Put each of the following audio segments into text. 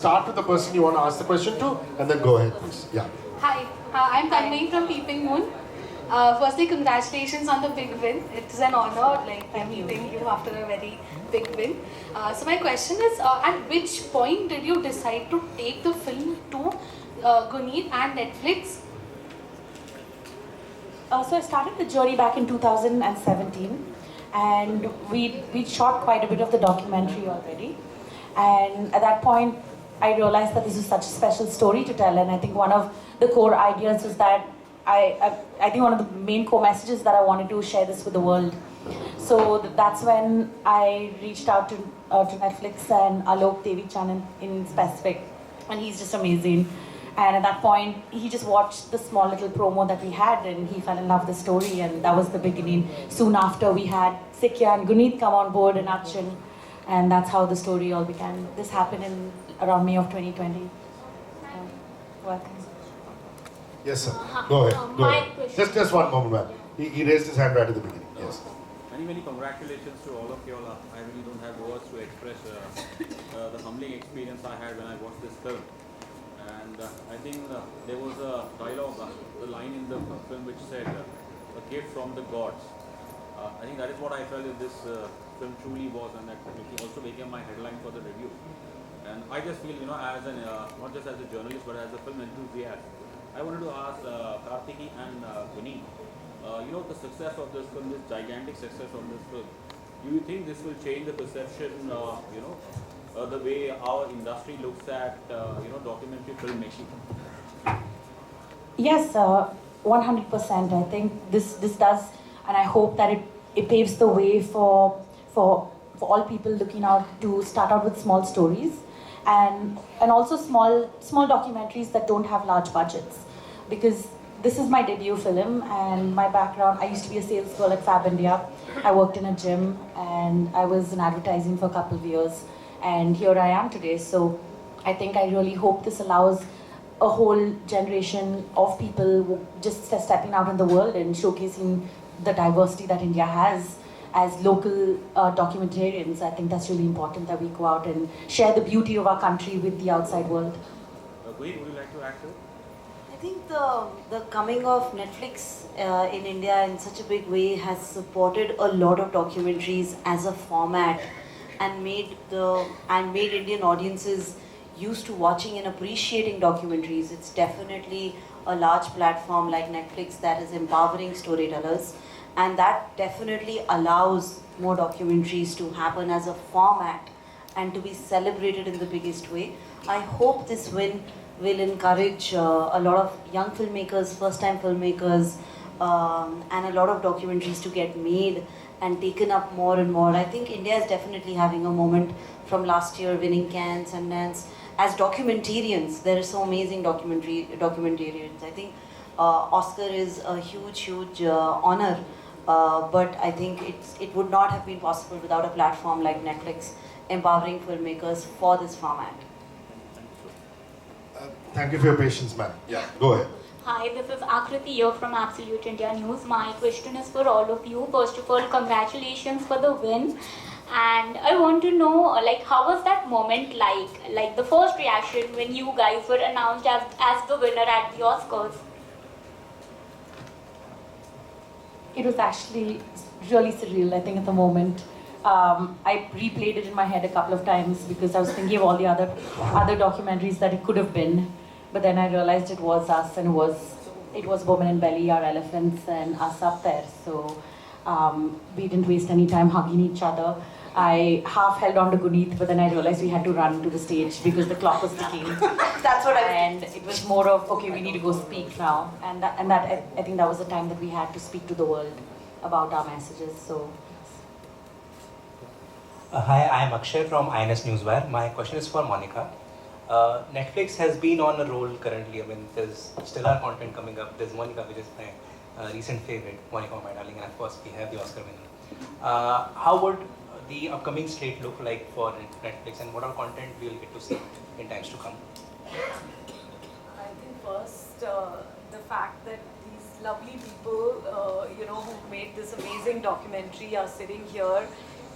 Start with the person you want to ask the question to, and then go ahead, please. Yeah. Hi, I'm Tanmay from Peeping Moon. Firstly, congratulations on the big win. It's an honor, like, I'm meeting you after a very big win. So my question is, at which point did you decide to take the film to Guneet and Netflix? So I started the journey back in 2017, and we shot quite a bit of the documentary already. And at that point, I realized that this was such a special story to tell, and I think one of the core ideas was that I think one of the main core messages that I wanted to share this with the world. So that's when I reached out to Netflix and Alok Devi Chan in specific, and he's just amazing. And at that point, he just watched the small little promo that we had, and he fell in love with the story, and that was the beginning. Soon after, we had Sikhya and Guneet come on board, and Achin, and that's how the story all began. This happened in around May of 2020. Welcome. Yes, sir. Go ahead. Go ahead. Just one moment, ma'am. He raised his hand right at the beginning. Yes. Many congratulations to all of you all. I really don't have words to express the humbling experience I had when I watched this film. And I think there was a dialogue, the line in the film which said, a gift from the gods. I think that is what I felt that this film truly was, and that also became my headline for the review. And I just feel, as an, not just as a journalist, but as a film enthusiast, I wanted to ask Kartiki and Guneet, the success of this film, this gigantic success of this film, do you think this will change the perception, the way our industry looks at, documentary filmmaking? Yes, 100%. I think this does, and I hope that it paves the way for all people looking out to start out with small stories, and also small documentaries that don't have large budgets, because this is my debut film, and my background, I used to be a sales girl at Fab India. I worked in a gym, and I was in advertising for a couple of years, and here I am today. So I think I really hope this allows a whole generation of people just stepping out in the world and showcasing the diversity that India has as local documentarians. I think that's really important, that we go out and share the beauty of our country with the outside world. Guneet, would you like to add to it? I think the coming of Netflix in India in such a big way has supported a lot of documentaries as a format, and made Indian audiences used to watching and appreciating documentaries. It's definitely a large platform like Netflix that is empowering storytellers, and that definitely allows more documentaries to happen as a format and to be celebrated in the biggest way. I hope this win will encourage a lot of young filmmakers, first-time filmmakers, and a lot of documentaries to get made and taken up more and more. I think India is definitely having a moment from last year, winning Cannes, Sundance. As documentarians, there are so amazing documentarians. I think Oscar is a huge honor, but I think it would not have been possible without a platform like Netflix empowering filmmakers for this format. Thank you for your patience, ma'am. Yeah, go ahead. Hi, this is Akriti here from Absolute India News. My question is for all of you. First of all, congratulations for the win. And I want to know, how was that moment like the first reaction when you guys were announced as the winner at the Oscars? It was actually really surreal, I think, at the moment. I replayed it in my head a couple of times because I was thinking of all the other documentaries that it could have been. But then I realized it was us, and it was Women in Belly, Our Elephants, and us up there. So we didn't waste any time hugging each other. I half held on to Guneet, but then I realized we had to run to the stage because the clock was ticking. That's what And it was more of, okay, we need to go speak now. And I think that was the time that we had to speak to the world about our messages. So. Hi, I am Akshay from INS Newswire. My question is for Monica. Netflix has been on a roll currently. I mean, there's still our content coming up. There's Monica, which is my recent favorite, Monica, my darling, and of course we have the Oscar winner. How would the upcoming slate look like for Netflix, and what all content we will get to see in times to come? I think first, the fact that these lovely people, who made this amazing documentary are sitting here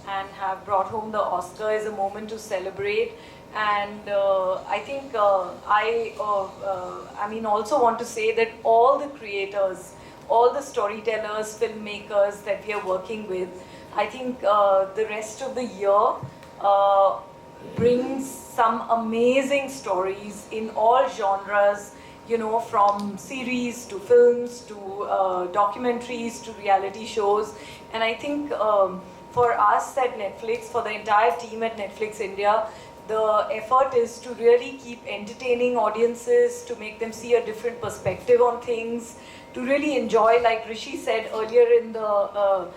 and have brought home the Oscar is a moment to celebrate. And I think I mean also want to say that all the creators, all the storytellers, filmmakers that we are working with, I think the rest of the year brings some amazing stories in all genres, you know, from series to films to documentaries to reality shows. And I think for us at Netflix, for the entire team at Netflix India, the effort is to really keep entertaining audiences, to make them see a different perspective on things, to really enjoy, like Rishi said earlier in the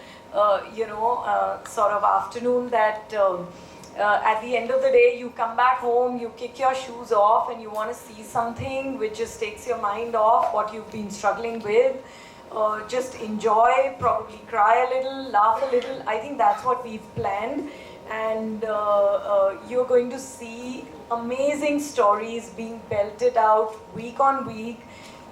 sort of afternoon, that at the end of the day, you come back home, you kick your shoes off, and you want to see something which just takes your mind off what you've been struggling with. Just enjoy, probably cry a little, laugh a little. I think that's what we've planned. And you're going to see amazing stories being belted out week on week.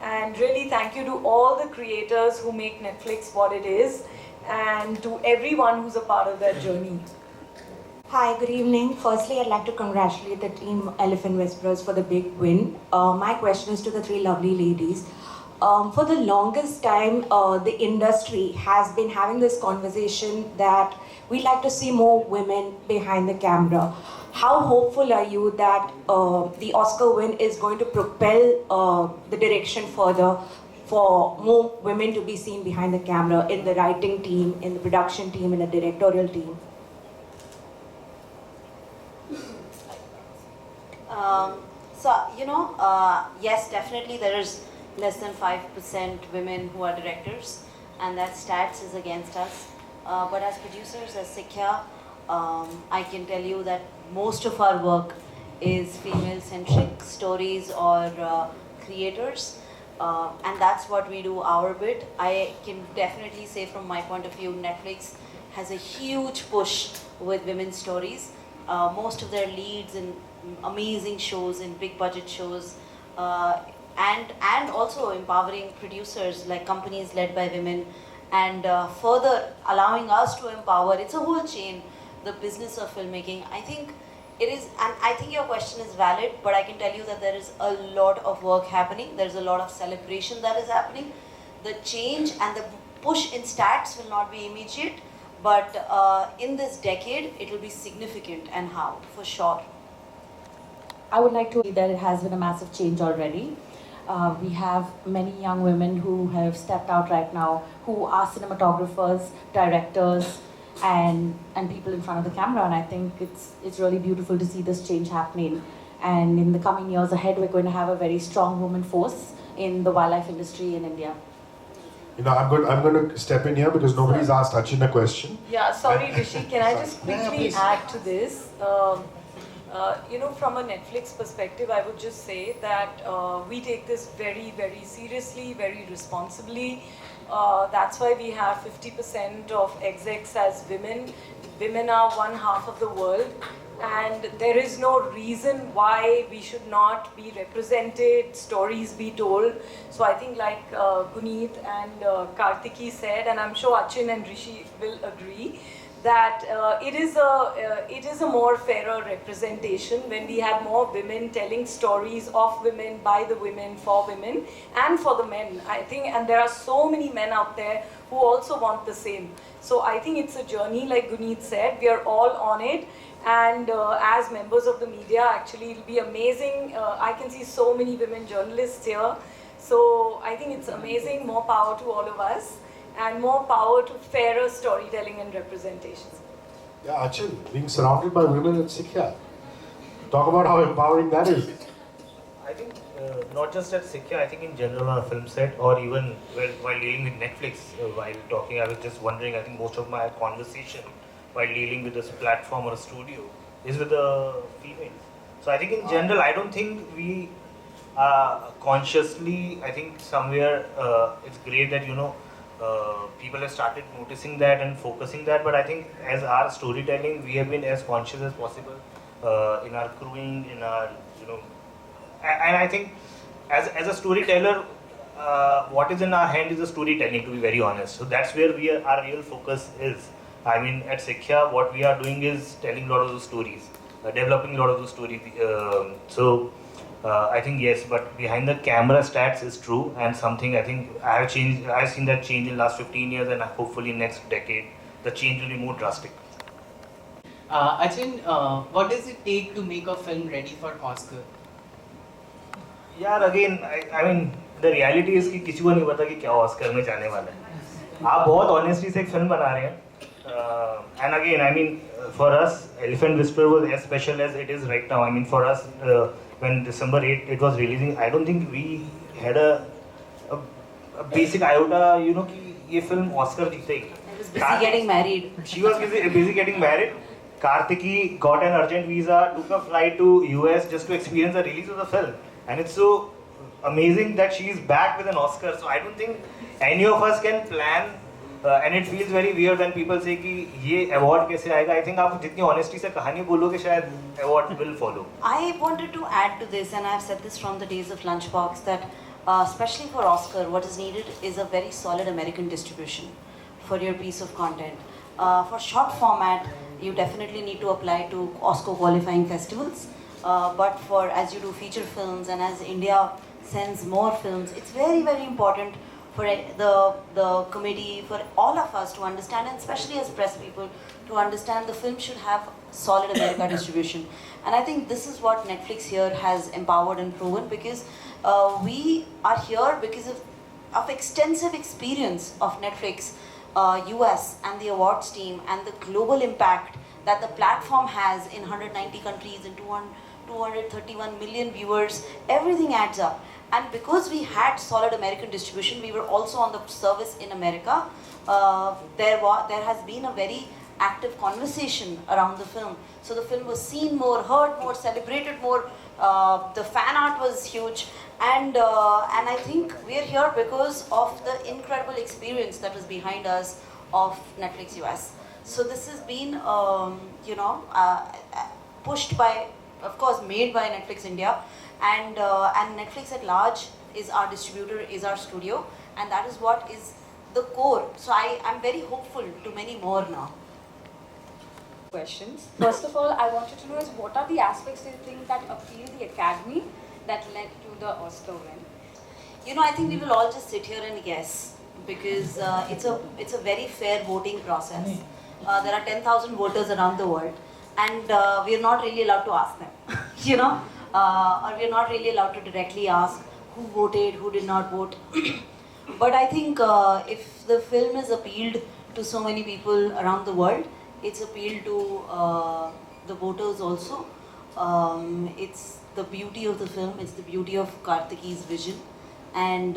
And really thank you to all the creators who make Netflix what it is, and to everyone who's a part of that journey. Hi, good evening. Firstly, I'd like to congratulate the team Elephant Whisperers for the big win. My question is to the three lovely ladies. For the longest time, the industry has been having this conversation that we like to see more women behind the camera. How hopeful are you that the Oscar win is going to propel the direction further for more women to be seen behind the camera in the writing team, in the production team, in the directorial team? Yes, definitely there is less than 5% women who are directors, and that stats is against us. But as producers, as Sikhya, I can tell you that most of our work is female-centric stories or creators, and that's what we do our bit. I can definitely say from my point of view, Netflix has a huge push with women's stories. Most of their leads in amazing shows, in big budget shows, and also empowering producers like companies led by women, and further allowing us to empower. It's a whole chain, the business of filmmaking. I think it is, and I think your question is valid, but I can tell you that there is a lot of work happening. There's a lot of celebration that is happening. The change and the push in stats will not be immediate, but in this decade, it will be significant, and how, for sure. I would like to say that it has been a massive change already. We have many young women who have stepped out right now, who are cinematographers, directors, and people in front of the camera. And I think it's really beautiful to see this change happening. And in the coming years ahead, we're going to have a very strong woman force in the wildlife industry in India. You know, I'm going to step in here because nobody's asked Achin a question. Yeah, sorry Rishi, can I just quickly Yeah, add to this? From a Netflix perspective, I would just say that we take this very, very seriously, very responsibly. That's why we have 50% of execs as women. Women are one half of the world, and there is no reason why we should not be represented, stories be told. So I think like Guneet and Kartiki said, and I'm sure Achin and Rishi will agree, that it is a more fairer representation when we have more women telling stories of women, by the women, for women, and for the men. I think, and there are so many men out there who also want the same. So I think it's a journey, like Guneet said, we are all on it. And as members of the media, actually it'll be amazing. I can see so many women journalists here. So I think it's amazing, more power to all of us. And more power to fairer storytelling and representations. Yeah, Achin, being surrounded by women at Sikhya. Talk about how empowering that is. I think not just at Sikhya, I think in general on a film set, or even while dealing with Netflix, while talking, I was just wondering, I think most of my conversation while dealing with this platform or a studio is with the females. So I think in general, I don't think we consciously, I think somewhere it's great that, people have started noticing that and focusing that, but I think as our storytelling, we have been as conscious as possible in our crewing, in our, and I think as a storyteller, what is in our hand is the storytelling, to be very honest. So that's where our real focus is. I mean, at Sikhya, what we are doing is telling a lot of those stories, developing a lot of those stories. I think yes, but behind the camera stats is true, and something I think I have changed. I've seen that change in the last 15 years, and hopefully next decade, the change will be more drastic. Achin, what does it take to make a film ready for Oscar? यार again I mean the reality is कि किसी को नहीं पता कि क्या Oscar में जाने वाला है. आप बहुत ऑनेस्टली से एक फिल्म बना रहे हैं and again I mean for us elephant whisper was as special as it is right now. I mean for us when December 8 it was releasing, I don't think we had a basic iota, you know, कि ये film Oscar जीतेगी. I was busy getting married. She was busy getting married. Kartiki got an urgent visa, took a flight to US just to experience the release of the film. And it's so amazing that she is back with an Oscar. So I don't think any of us can plan, and it feels very weird when people say कि ये award कैसे आएगा. I think आप जितनी honesty से कहानी बोलोगे शायद award will follow. I wanted to add to this, and I've said this from the days of Lunchbox, that especially for Oscar, what is needed is a very solid American distribution for your piece of content. For short format, you definitely need to apply to Oscar qualifying festivals. But for as you do feature films and as India sends more films, it's very, very important for the committee, for all of us to understand, and especially as press people, to understand the film should have solid America distribution. And I think this is what Netflix here has empowered and proven, because we are here because of extensive experience of Netflix, US and the awards team, and the global impact that the platform has in 190 countries and 231 million viewers. Everything adds up. And because we had solid American distribution, we were also on the service in America. There has been a very active conversation around the film. So the film was seen more, heard more, celebrated more. The fan art was huge. And I think we're here because of the incredible experience that was behind us of Netflix US. So this has been, pushed by, of course, made by Netflix India, and Netflix at large is our distributor, is our studio, and that is what is the core. So I'm very hopeful to many more now. Questions. First of all, I wanted to know is what are the aspects do you think that appeal the Academy that led to the Oscar win? I think we will all just sit here and guess, because it's a very fair voting process. There are 10,000 voters around the world, and we are not really allowed to ask them, or we are not really allowed to directly ask who voted, who did not vote. But I think if the film has appealed to so many people around the world, it's appealed to the voters also. It's the beauty of the film, it's the beauty of Kartiki's vision, and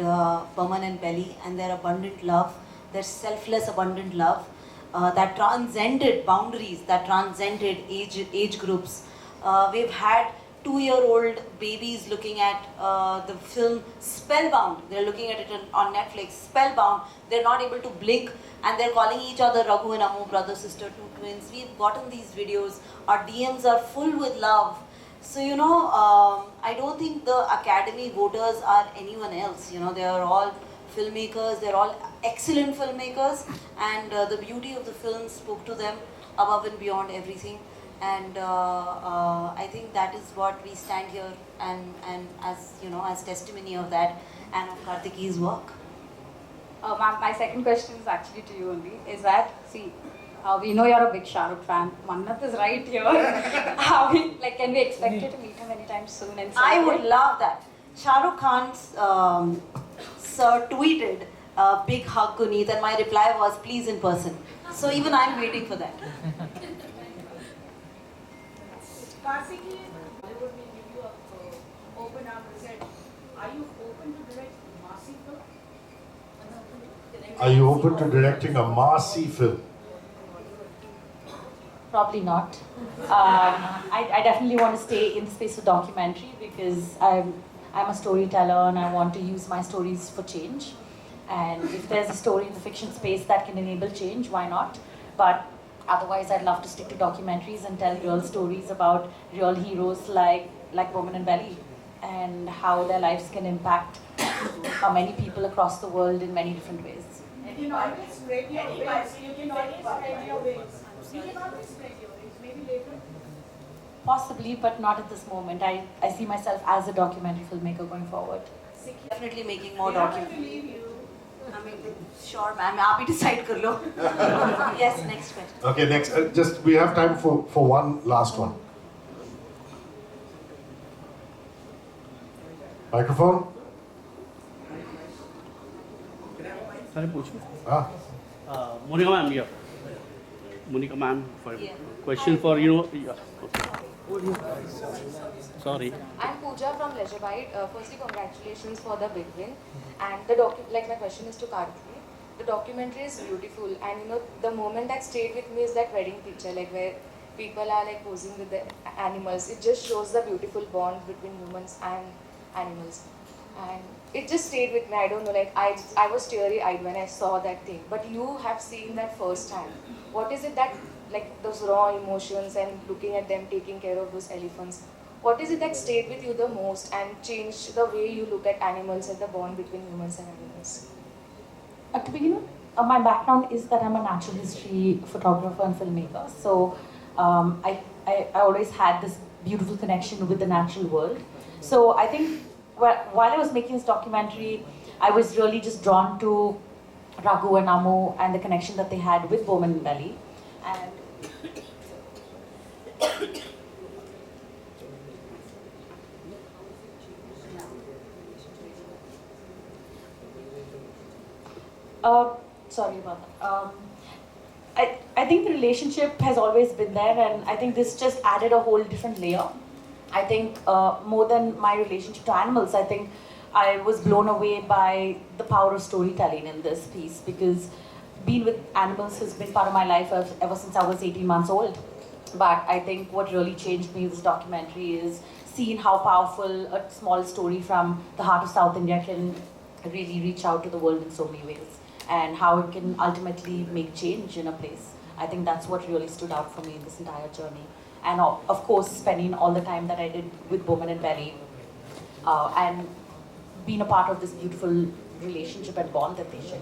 Baman and Belly, and their abundant love, their selfless abundant love, that transcended boundaries, that transcended age groups. We've had 2-year-old babies looking at the film spellbound. They're looking at it on Netflix, spellbound. They're not able to blink, and they're calling each other Raghu and Amu, brother, sister, two twins. We've gotten these videos. Our DMs are full with love. So, I don't think the Academy voters are anyone else. They are all filmmakers, they're all excellent filmmakers, and the beauty of the film spoke to them above and beyond everything. And I think that is what we stand here and as testimony of that and of Kartiki's work. Ma'am, my second question is actually to you only, is that, see, we know you're a big Shah Rukh fan. Mannat is right here. Can we expect you to meet him anytime soon? And I would love that. Shah Rukh Khan's sir tweeted, big hug Guneet, and my reply was, please in person. So even I'm waiting for that. Kartiki, Hollywood will give you an open arm present. Are you open to direct Marcy film? Are you open to directing a Marcy film? Probably not. I definitely want to stay in the space of documentary, because I'm a storyteller and I want to use my stories for change. And if there's a story in the fiction space that can enable change, why not? But otherwise, I'd love to stick to documentaries and tell real stories about real heroes like Woman and Belly, and how their lives can impact many people across the world in many different ways. You can always spread your wings. You can always spread your wings. You can always spread your wings. Maybe later. Possibly, but not at this moment. I see myself as a documentary filmmaker going forward. Definitely making more documentaries. I mean, sure, ma'am. Aap hi decide kar lo. Yes, next question. Okay, next. Just we have time for one last one. Microphone. Sorry, पूछो. Monica ma'am, yeah. Monica ma'am, for question for Okay. Sorry. I'm Pooja from Leisure Bite. Firstly, congratulations for the big win. And my question is to Kartiki. The documentary is beautiful, and the moment that stayed with me is that wedding picture, like where people are like posing with the animals. It just shows the beautiful bond between humans and animals, and it just stayed with me. I don't know, like I was teary-eyed when I saw that thing. But you have seen that firsthand. What is it that, like those raw emotions and looking at them taking care of those elephants? What is it that stayed with you the most and changed the way you look at animals and the bond between humans and animals? To begin with, my background is that I'm a natural history photographer and filmmaker. So I always had this beautiful connection with the natural world. So I think while I was making this documentary, I was really just drawn to Raghu and Amu and the connection that they had with Bowman and Belly. And sorry about that. I think the relationship has always been there, and I think this just added a whole different layer. I think more than my relationship to animals, I think I was blown away by the power of storytelling in this piece, because being with animals has been part of my life ever since I was 18 months old. But I think what really changed me with this documentary is seeing how powerful a small story from the heart of South India can really reach out to the world in so many ways, and how it can ultimately make change in a place. I think that's what really stood out for me in this entire journey. And of course, spending all the time that I did with Bowman and Belly, and being a part of this beautiful relationship and bond that they share.